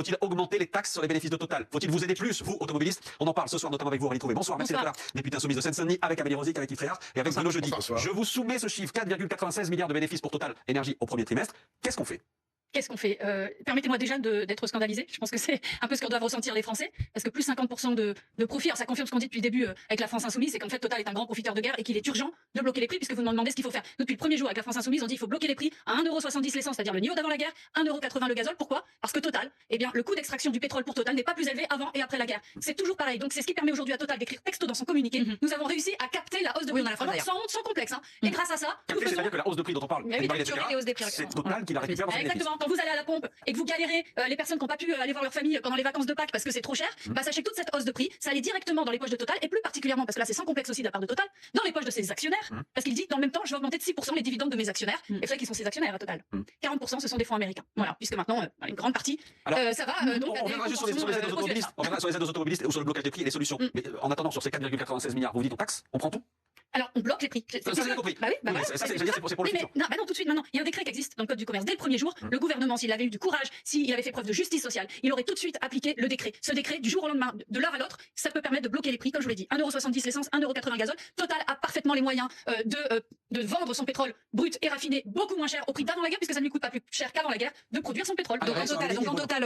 Faut-il augmenter les taxes sur les bénéfices de Total? Faut-il vous aider plus, vous, automobilistes? On en parle ce soir, notamment avec vous, Aurélie Trouvé. Bonsoir, merci d'être là. Députée insoumise de Seine-Saint-Denis, avec Amélie Rosic, avec Yves Tréhard et avec Bruno Jeudi. Je vous soumets ce chiffre, 4,96 milliards de bénéfices pour Total Énergie au premier trimestre. Qu'est-ce qu'on fait? Qu'est-ce qu'on fait? Permettez-moi déjà d'être scandalisé. Je pense que c'est un peu ce que doivent ressentir les Français, parce que plus 50% de profit. Alors ça confirme ce qu'on dit depuis le début avec la France Insoumise, c'est qu'en fait Total est un grand profiteur de guerre et qu'il est urgent de bloquer les prix, puisque vous me demandez ce qu'il faut faire. Nous, depuis le premier jour avec la France Insoumise, on dit il faut bloquer les prix à 1,70 € l'essence, c'est-à-dire le niveau d'avant la guerre, 1,80 € le gazole. Pourquoi? Parce que Total, eh bien, le coût d'extraction du pétrole pour Total n'est pas plus élevé avant et après la guerre. C'est toujours pareil. Donc c'est ce qui permet aujourd'hui à Total d'écrire texto dans son communiqué. Nous avons réussi à capter la hausse de prix. Sans honte, sans complexe. Et grâce à ça, c'est-à-dire que la hausse de prix dont on parle, c'est Total qui la récupère dans ses bénéfices. Exactement. Quand vous allez à la pompe et que vous galérez, les personnes qui n'ont pas pu aller voir leur famille pendant les vacances de Pâques parce que c'est trop cher, bah sachez que toute cette hausse de prix, ça allait directement dans les poches de Total et plus particulièrement, parce que là c'est sans complexe aussi de la part de Total, dans les poches de ses actionnaires, parce qu'il dit dans le même temps je vais augmenter de 6% les dividendes de mes actionnaires. Et vous savez qui sont ces actionnaires à Total? 40% ce sont des fonds américains. Voilà, puisque maintenant une grande partie, ça va. Donc on reviendra juste sur les aides aux automobilistes, on reviendra sur les aides aux automobilistes et sur le blocage des prix et les solutions. Mais en attendant, sur ces 4,96 milliards, vous dites on taxe, on prend tout? Alors, on bloque les prix. Ça, c'est compris. Bah oui, bah voilà. Ça, c'est pour le futur. Non, tout de suite, maintenant. Il y a un décret qui existe dans le Code du commerce. Dès le premier jour, le gouvernement, s'il avait eu du courage, s'il avait fait preuve de justice sociale, il aurait tout de suite appliqué le décret. Ce décret, du jour au lendemain, de l'heure à l'autre, ça peut permettre de bloquer les prix, comme je vous l'ai dit. 1,70 € l'essence, 1,80 € gazole. Total a parfaitement les moyens de vendre son pétrole brut et raffiné beaucoup moins cher au prix d'avant la guerre, puisque ça ne lui coûte pas plus cher qu'avant la guerre de produire son pétrole. Donc,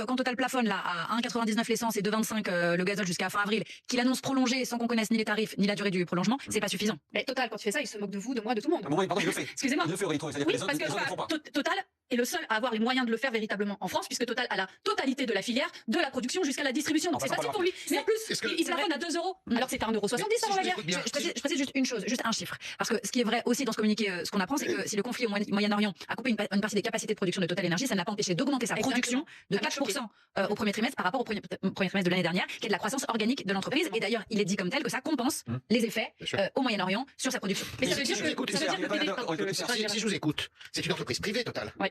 quand Total plafonne là à 1,99 l'essence et 2,25 le gazole jusqu'à fin avril, qu'il annonce prolonger sans qu'on connaisse ni les tarifs ni la durée du prolongement, c'est pas suffisant. Mais Total, quand tu fais ça, il se moque de vous, de moi, de tout le monde. Pardon, il le fait. Excusez-moi. Il le fait, Aurélie Trouvé. Oui, parce que Total est le seul à avoir les moyens de le faire véritablement en France, puisque Total a la totalité de la filière, de la production jusqu'à la distribution. Donc c'est facile pour lui. Mais en plus, il plafonne à 2 €, alors que c'était 1,70 € avant la guerre. Je précise juste une chose, juste un chiffre. Parce que ce qui est vrai aussi dans ce communiqué, ce qu'on apprend, c'est que si le conflit au Moyen-Orient a coupé une partie des capacités de production de Total Énergie, ça n'a pas empêché d'augmenter sa production de 4% au premier trimestre par rapport au premier trimestre de l'année dernière, qui est de la croissance organique de l'entreprise. Et d'ailleurs, il est dit comme tel que ça compense les effets au Moyen-Orient sur sa production. Mais ça veut dire que si je vous écoute, c'est une entreprise privée, Total. Oui.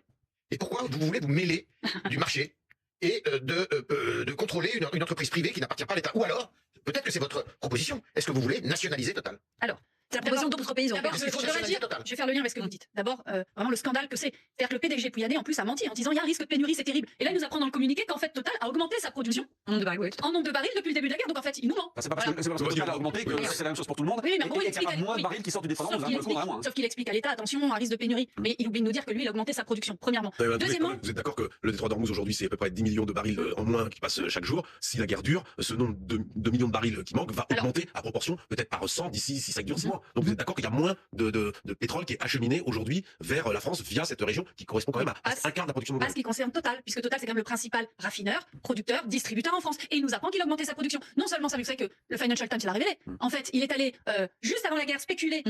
Et pourquoi vous voulez vous mêler du marché et de contrôler une entreprise privée qui n'appartient pas à l'État? Ou alors, peut-être que c'est votre proposition. Est-ce que vous voulez nationaliser Total? Alors, c'est la proposition d'autres pays européens. Je vais faire le lien avec ce que vous dites. D'abord, vraiment le scandale que c'est. C'est-à-dire que le PDG Pouyanné, en plus, a menti en disant il y a un risque de pénurie, c'est terrible. Et là, il nous apprend dans le communiqué qu'en fait, Total a augmenté sa production en nombre de barils depuis le début de la guerre. Donc en fait, il nous ment. C'est pas parce que Total a augmenté que c'est la même chose pour tout le monde. Oui, mais il y a moins de barils qui sortent du dépendant. Sauf qu'il explique à l'État, attention, un risque de pénurie. Mais il oublie de nous dire que lui, il a augmenté sa production, premièrement. Deuxièmement, vous êtes d'accord que le détroit d'Ormuz aujourd'hui, c'est à peu près 10 millions de barils en moins qui passent chaque jour. Si la guerre dure, ce nombre de millions de barils qui manquent va augmenter à proportion, peut-être par 100 d'ici si ça dure 6 mois. Donc vous êtes d'accord qu'il y a moins de pétrole qui est acheminé aujourd'hui vers la France via cette région qui correspond quand même à un quart de la production mondiale. À ce qui concerne Total, puisque Total c'est quand même le principal raffineur, producteur, distributeur en France. Et il nous apprend qu'il a augmenté sa production. Non seulement ça, mais vous savez que le Financial Times l'a révélé. En fait, il est allé juste avant la guerre spéculer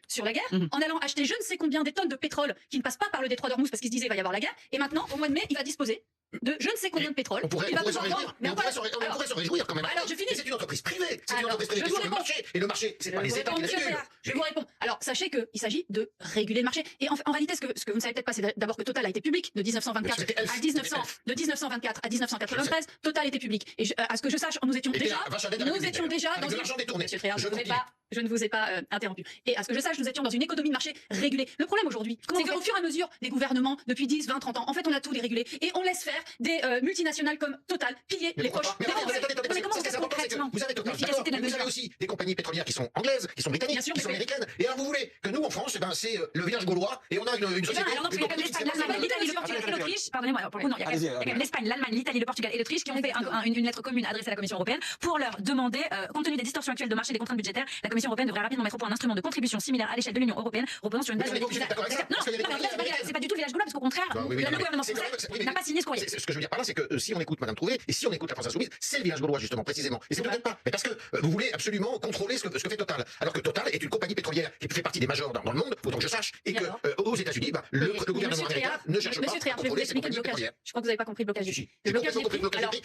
sur la guerre en allant acheter je ne sais combien des tonnes de pétrole qui ne passent pas par le détroit d'Ormuz parce qu'il se disait il va y avoir la guerre. Et maintenant, au mois de mai, il va disposer de je ne sais combien de pétrole. On pourrait s'en réjouir. Mais on pourrait s'en réjouir quand même. Alors je finis. C'est une entreprise privée. C'est une entreprise privée sur le marché. Et le marché, c'est pas les États qui le régulent. Je vous réponds. Alors sachez qu'il s'agit de réguler le marché. Et en réalité, ce que vous ne savez peut-être pas, c'est d'abord que Total a été public de 1924 à 1993. Total était public. Et à ce que je sache, nous étions déjà dans l'argent détourné. Monsieur Tréhard, je ne vous ai pas interrompu. Et à ce que je sache, nous étions dans une économie de marché régulée. Le problème aujourd'hui, c'est qu'au fur et à mesure des gouvernements, depuis 10, 20, 30 ans, en fait, on a tout dérégulé. Et on laisse faire des multinationales comme Total piller les poches des Français. Mais comment on fait concrètement? Vous avez Total, d'accord, mais vous avez aussi des compagnies pétrolières qui sont anglaises, qui sont britanniques, qui sont américaines. Et alors vous voulez que nous, en France, c'est le village gaulois et on a une société. L'Espagne, l'Italie, le Portugal et l'Autriche, pardonnez-moi, pour le coup, non, il y a l'Espagne, l'Allemagne, l'Italie, le Portugal et l'Autriche qui ont fait une lettre commune adressée à la Commission européenne pour leur demander, compte tenu des distorsions actuelles de marché et des contraintes budgétaires, la Commission européenne devrait rapidement mettre au point un instrument de contribution similaire à l'échelle de l'Union européenne, reposant sur une base. Non, c'est pas du tout le village gaulois, parce qu'au contraire, le gouvernement français n'a pas signé ce courrier. Ce que je veux dire par là, c'est que si on écoute Madame Trouvé et si on écoute la France Insoumise, c'est le village gaulois justement, précisément. Et c'est peut-être pas, mais parce que vous voulez absolument contrôler ce que fait Total, alors que Total est une compagnie pétrolière qui fait partie des majors dans le monde, autant que je sache, et que aux États-Unis, le gouvernement américain ne cherche pas à contrôler ces compagnies pétrolières. Je crois que vous n'avez pas compris le blocage des prix. Le blocage des prix,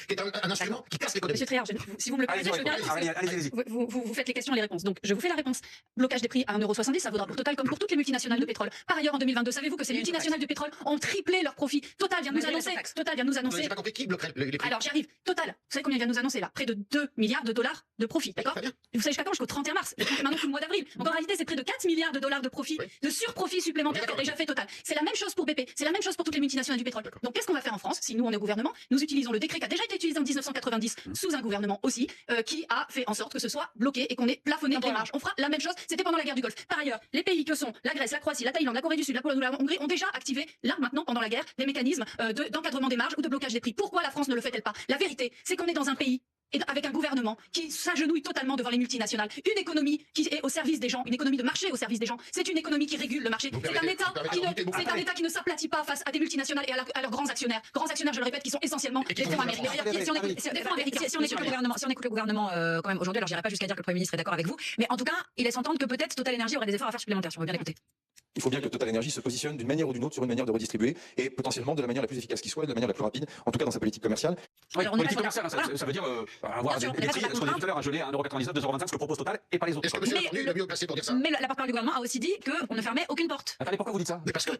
qui est un instrument qui casse l'économie. Monsieur Tréhard, si vous me le permettez, je veux bien répondre. Vous faites les questions et les réponses. Donc je vous fais la réponse. Blocage des prix à 1,70 €, ça vaudra pour Total comme pour toutes les multinationales de pétrole. Par ailleurs, en 2022, savez-vous que ces multinationales de pétrole ont triplé leurs profits? Total vient de nous annoncer. J'ai pas compris qui bloquerait les prix. Alors j'y arrive. Total, vous savez combien il vient de nous annoncer là? Près de 2 milliards de dollars de profit, d'accord? Très bien. Vous savez jusqu'à quand? Jusqu'au 31 mars. Maintenant tout le mois d'avril. Donc en réalité, c'est près de 4 milliards de dollars de profit, de surprofit supplémentaire qu'a déjà fait Total. C'est la même chose pour BP, c'est la même chose pour toutes les multinationales du pétrole. Donc qu'est-ce qu'on va faire en France si nous on est au gouvernement? Nous utilisons le décret qui a déjà été utilisé en 1990 sous un gouvernement aussi, qui a fait en sorte que ce soit bloqué et qu'on ait plafonné les marges. On fera la même chose, c'était pendant la guerre du Golfe. Par ailleurs, les pays que sont la Grèce, la Croatie, la Thaïlande, la Corée du Sud, la Pologne, la Hongrie ont déjà activé là maintenant pendant la guerre des mécanismes d'encadrement des marges ou de blocage des prix. Pourquoi la France ne le fait-elle pas? La vérité, c'est qu'on est dans un pays et avec un gouvernement qui s'agenouille totalement devant les multinationales, une économie qui est au service des gens, une économie de marché au service des gens. C'est une économie qui régule le marché. C'est un État qui ne s'aplatit pas face à des multinationales et à leurs grands actionnaires. Grands actionnaires, je le répète, qui sont essentiellement des fonds américains. Si on écoute le gouvernement quand même aujourd'hui, alors j'irai pas jusqu'à dire que le Premier ministre est d'accord avec vous, mais en tout cas, il laisse entendre que peut-être Total Energy aurait des efforts à faire supplémentaires, si on veut bien l'écouter. Il faut bien que Total Energy se positionne d'une manière ou d'une autre sur une manière de redistribuer et potentiellement de la manière la plus efficace qui soit, de la manière la plus rapide, en tout cas dans sa politique commerciale. Oui, Alors, on est politique pas commerciale, d'accord. ça veut dire avoir des prix, ce qu'on dit tout à l'heure, à geler à 1,99 €, 2,25 €, ce que propose Total et pas les autres. Est-ce que monsieur Lafrenu est le mieux placé pour dire ça? Mais la porte-parole du gouvernement a aussi dit qu'on ne fermait aucune porte. Attendez, pourquoi vous dites ça? Mais parce que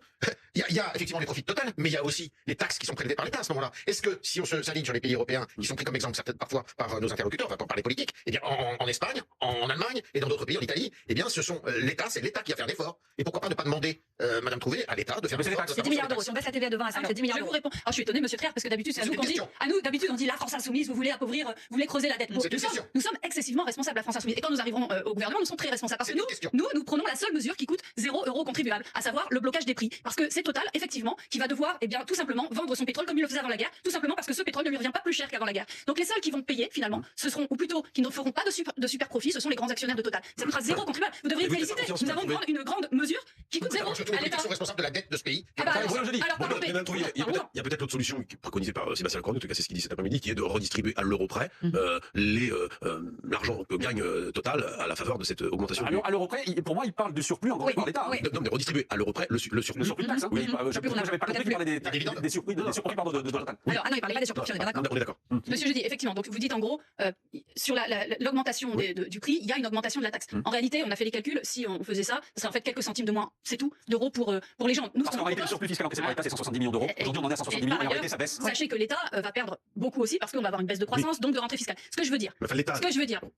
il y a effectivement les profits de Total, mais il y a aussi les taxes qui sont prélevées par l'État à ce moment-là. Est-ce que si on s'aligne sur les pays européens, qui sont pris comme exemple certaines parfois par nos interlocuteurs, enfin par les politiques, eh bien en Espagne, en Allemagne et dans d'autres pays, en Italie, eh bien ce sont l'État, c'est l'État qui a fait un effort. Et pourquoi pas ne pas demander, Madame Trouvé, à l'État de faire un effort? C'est 10 milliards d'euros. Si on baisse la TVA de 20 à 5, c'est 10 milliards Je vous d'euros. réponds. Alors, je suis étonné, monsieur Traire, parce que d'habitude, c'est à nous qu'on dit. À nous, d'habitude, on dit la France insoumise, vous voulez appauvrir, vous voulez creuser la dette. C'est une question. Nous sommes excessivement responsables, la France insoumise. Et quand nous arriverons au gouvernement, nous sommes très responsables. Parce que nous prenons la seule mesure qui coûte 0 € contribuable, à savoir le blocage des prix. Parce que c'est Total, effectivement, qui va devoir, eh bien, tout simplement, vendre son pétrole comme il le faisait avant la guerre, tout simplement parce que ce pétrole ne lui revient pas plus cher qu'avant la guerre. Donc les seuls qui vont payer, finalement, ce seront, ou plutôt, qui ne feront pas de super profit, ce sont les grands actionnaires de Total. Ça coûtera 0 contribuable. Vous devriez féliciter. Nous avons une grande mesure qui coûte 0 Je trouve que les sont responsables de la dette de ce pays. Ah bah, Voilà, je dis. alors, pardon, mais- Il y a peut-être l'autre solution qui est préconisée par Sébastien Lecornu, en tout cas c'est ce qu'il dit cet après-midi, qui est de redistribuer à l'euro près l'argent que gagne Total à la faveur de cette augmentation. À l'euro près, pour moi, il parle du surplus en gros par l'État. oui. Non, mais redistribuer à l'euro près le surplus. Le surplus de taxe, hein. Oui. Moi, j'avais pas compris qu'il parlait des surplus de Total. Alors, ah non, il parlait pas des surprofits, on est bien d'accord. On est d'accord. Monsieur Jeudi, effectivement, donc vous dites en gros, sur l'augmentation du prix, il y a une augmentation de la taxe. En réalité, on a fait les calculs, si on faisait ça, ça serait en fait quelques centimes de moins, c'est tout, d'euros pour les gens. Nous, Parce qu'en réalité, le surplus fiscal encaissé par l'État, c'est 170 millions d'euros. Aujourd'hui, on en est à 170 millions et en réalité, ça baisse. Sachez que l'État va perdre beaucoup aussi parce qu'on va avoir une baisse de croissance, donc de rentrée fiscale. Ce que je veux dire, Enfin, l'État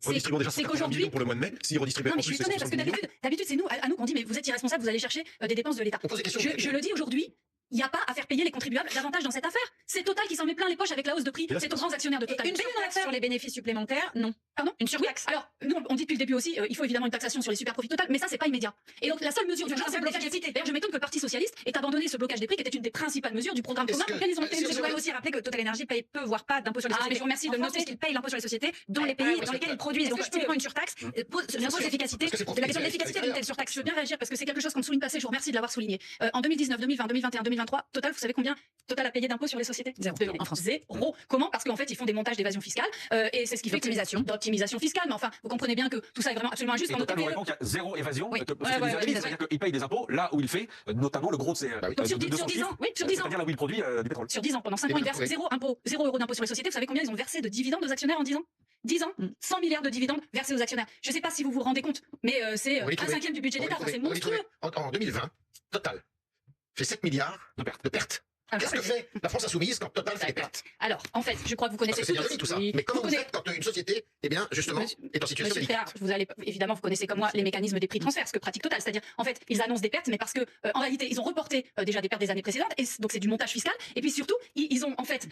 redistribuant déjà 180 qu'aujourd'hui, millions pour le mois de mai, s'il redistribuait non en mais je plus suis ces étonnée parce que 170 millions. d'habitude c'est nous, à nous qu'on dit mais vous êtes irresponsable, vous allez chercher des dépenses de l'État. On pose des questions. Je le dis aujourd'hui. Il n'y a pas à faire payer les contribuables davantage dans cette affaire. C'est Total qui s'en met plein les poches avec la hausse de prix. Et là, C'est aux grands actionnaires de Total. Une surtaxe sur les bénéfices supplémentaires, non. Pardon, Une surtaxe. Oui. Alors, nous, on dit depuis le début aussi, il faut évidemment une taxation sur les super profits Total, mais ça, c'est pas immédiat. Et donc, la seule mesure d'urgence, c'est le blocage des prix. D'ailleurs, je m'étonne que le Parti Socialiste ait abandonné ce blocage des prix, qui était une des principales mesures du programme Est-ce commun que- auquel ils ont été. si on Je se voudrais aussi rappeler que Total Energy paye peu, voire pas d'impôt sur les Ah, sociétés. mais je vous remercie de le En France, noter. puisqu'il paye l'impôt sur les sociétés dans les Ouais, pays ouais, dans ouais, lesquels ouais. ils produisent. Est-ce Donc, que je peux- typiquement, une surtaxe pose l'efficacité Parce que c'est de la question de profitable. l'efficacité d'une telle surtaxe. Je veux bien réagir parce que c'est quelque chose qu'on souligne passé. Je vous remercie de l'avoir souligné. En 2019, 2020, 2021, 2023, Total, vous savez combien Total a payé d'impôts sur les sociétés? Zéro. Devinez. En France. Zéro. Comment? Parce qu'en fait, ils font des montages d'évasion fiscale et c'est ce qui fait d'optimisation fiscale. Mais enfin, vous comprenez bien que tout ça est vraiment absolument injuste. Et Quand Total on nous paye répond qu'il y a zéro évasion. Oui. C'est ce que Ouais, disait ouais, Amélie, ouais, c'est-à-dire qu'il paye des impôts là où il fait, notamment le gros de ses Donc, sur 10 de son ans, chiffre, oui, sur 10 ans. c'est-à-dire là où il produit du pétrole. Sur 10 ans, pendant 5 Et ans, ils bien, versent oui. 0 € d'impôt sur les sociétés. Vous savez combien ils ont versé de dividendes aux actionnaires en 10 ans? 10 ans, 100 milliards de dividendes versés aux actionnaires. Je ne sais pas si vous vous rendez compte, mais c'est On va y un trouver. cinquième du budget On va y d'État. trouver. C'est On va y monstrueux. trouver. En 2020, Total fait 7 milliards De perte. de pertes. Ah, Qu'est-ce que fait la France insoumise quand Total fait des pertes? Alors, en fait, je crois que vous Parce connaissez que c'est bien tous- joli tout ça. Oui. Mais comment Vous vous connaissez- faites quand une société, eh bien, justement, Monsieur- est en situation Monsieur délicate? Théard, vous allez évidemment vous connaissez comme moi les mécanismes des prix de transfert, ce que pratique Total, c'est-à-dire en fait ils annoncent des pertes, mais parce que en réalité ils ont reporté déjà des pertes des années précédentes, et donc c'est du montage fiscal, et puis surtout ils ont en fait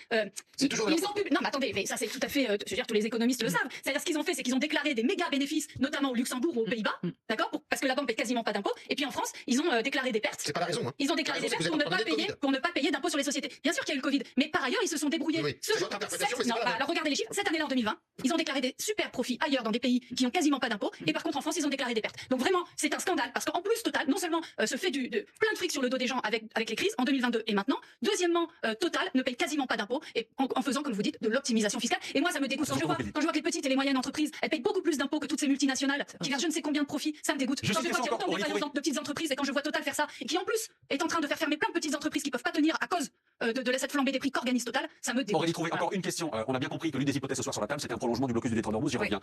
C'est toujours ils leur ont non mais attendez, mais ça c'est tout à fait, je veux dire tous les économistes le savent, c'est-à-dire ce qu'ils ont fait, c'est qu'ils ont déclaré des méga bénéfices, notamment au Luxembourg ou aux Pays-Bas, d'accord, parce que la banque paie quasiment pas d'impôts, et puis en France ils ont déclaré des pertes. C'est pas la raison. Hein. Ils ont déclaré La des raison, pertes c'est que vous êtes en pandémie de pour ne pas payer d'impôts sur les sociétés. Bien sûr qu'il y a eu le Covid, mais par ailleurs, ils se sont débrouillés. Oui, c'est votre interprétation, mais c'est non, pas la bah, même. alors regardez les chiffres. Cette année-là, en 2020, ils ont déclaré des super profits ailleurs dans des pays qui ont quasiment pas d'impôts. Et par contre, en France, ils ont déclaré des pertes. Donc vraiment, c'est un scandale parce qu'en plus, Total, non seulement se fait plein de fric sur le dos des gens avec les crises en 2022 et maintenant. Deuxièmement, Total ne paye quasiment pas d'impôts et en faisant, comme vous dites, de l'optimisation fiscale. Et moi, ça me dégoûte quand je vois que les petites et les moyennes entreprises, elles payent beaucoup plus d'impôts que toutes ces multinationales qui versent je ne sais combien de profits. Ça me dégoûte. Quand je vois qu'il y a autant de défaillances de petites entreprises et quand je vois Total faire ça et qui en plus est en train de faire fermer plein de petites entreprises qui peuvent pas tenir à cause de cette flambée des prix qu'organise Total, ça me dégoûte. Aurélie Trouvé, encore une question. On a bien compris que l'une des hypothèses ce soir sur la table, c'était un prolongement du blocus du détroit d'Ormuz, j'y reviens.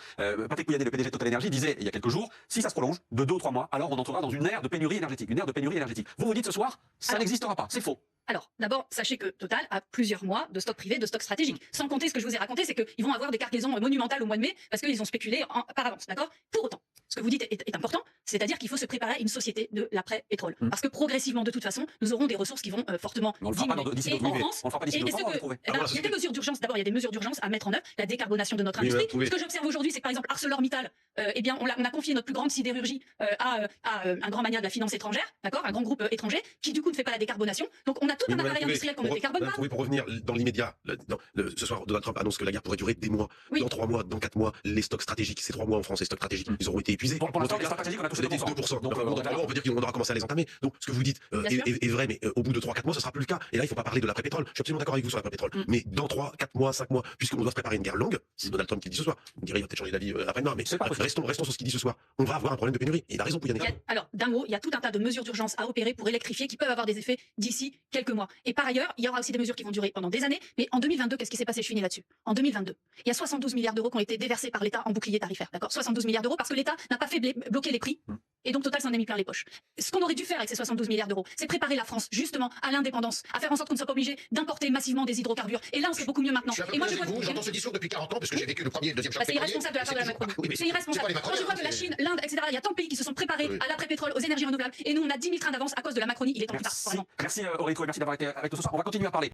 Patrick Pouyanné, le PDG de Total Energy, disait il y a quelques jours, si ça se prolonge de 2 ou 3 mois, alors on entrera dans une ère de pénurie énergétique. Vous vous dites ce soir, ça n'existera pas, c'est faux. Alors, d'abord, sachez que Total a plusieurs mois de stock privé, de stock stratégique. Sans compter ce que je vous ai raconté, c'est qu'ils vont avoir des cargaisons monumentales au mois de mai parce qu'ils ont spéculé par avance, d'accord? Pour autant, ce que vous dites est important, c'est-à-dire qu'il faut se préparer à une société de l'après-pétrole. Parce que progressivement, de toute façon, nous aurons des ressources qui vont fortement Mais on le fera pas diminuer. d'ici Et d'autres en mois. France, On le fera pas d'ici et d'autres ce mois, on va que- le trouver. eh ben, il y a des mesures d'urgence. D'abord, il y a des mesures d'urgence à mettre en œuvre, la décarbonation de notre Oui, industrie. oui. Ce que j'observe aujourd'hui, c'est que par exemple ArcelorMittal, eh bien, on a confié notre plus grande sidérurgie à un grand mania de la finance étrangère, d'accord, un grand groupe étranger, qui du coup ne fait pas la décarbonation. Donc on a tout un appareil industriel qu'on ne décarbone pas. Pour revenir dans l'immédiat, ce soir, Donald Trump annonce que la guerre pourrait durer des mois. Oui. Dans 3 mois, dans 4 mois, les stocks stratégiques, ces 3 mois en France, les stocks stratégiques, ils auront été épuisés. Pour l'instant, les stocks stratégiques, on a touché c'est des 2%. Donc, Enfin, on peut dire qu'on aura commencé à les entamer. Donc, ce que vous dites Bien sûr. est vrai, mais au bout de 3-4 mois, ce sera plus le cas. Et là, il ne faut pas parler de l'après-pétrole. Je suis absolument d'accord avec vous sur l'après-pétrole. Mais dans 3-4 mois, 5 mois, puisqu'on doit se préparer une guerre longue, c'est Donald Trump qui le dit ce soir. Vous me direz, il va peut-être changer d'avis après-demain, mais C'est pas possible. restons sur ce qu'il dit ce soir. On va avoir un problème de pénurie. Et il a raison, Pouyanné. Alors, d'un mot, il y a tout un tas de mesures d'urgence à opérer pour électrifier qui peuvent avoir des effets d'ici quelques mois. Et par ailleurs, il y aura aussi des mesures qui vont durer pendant des années. Mais en 2022, qu'est-ce qui s'est passé? Je finis là-dessus. En 2022, il y a 72 milliards d'euros qui ont été déversés par l'État en bouclier tarifaire. D'accord? 72 milliards d'euros parce que l'État n'a pas fait bloquer les prix. Et donc Total s'en est mis plein les poches. Ce qu'on aurait dû faire avec ces 72 milliards d'euros, c'est préparer la France justement à l'indépendance, à faire en sorte qu'on ne soit pas obligé d'importer massivement des hydrocarbures. Et là, on serait beaucoup mieux maintenant. Je suis un peu Et moi, plus je avec vois vous, j'entends ce discours depuis 40 ans, parce que j'ai vécu le premier et le deuxième choc bah, c'est pétrolier. irresponsable de la part de la Macronie. Oui, mais C'est pas irresponsable. les Quand je Macroniens, vois que la c'est- Chine, l'Inde, etc., il y a tant de pays qui se sont préparés Oui. à l'après-pétrole, aux énergies renouvelables, et nous, on a 10 000 trains d'avance à cause de la Macronie. Il est temps plus tard. Merci, Aurico, et merci d'avoir été avec nous ce soir. On va continuer à parler.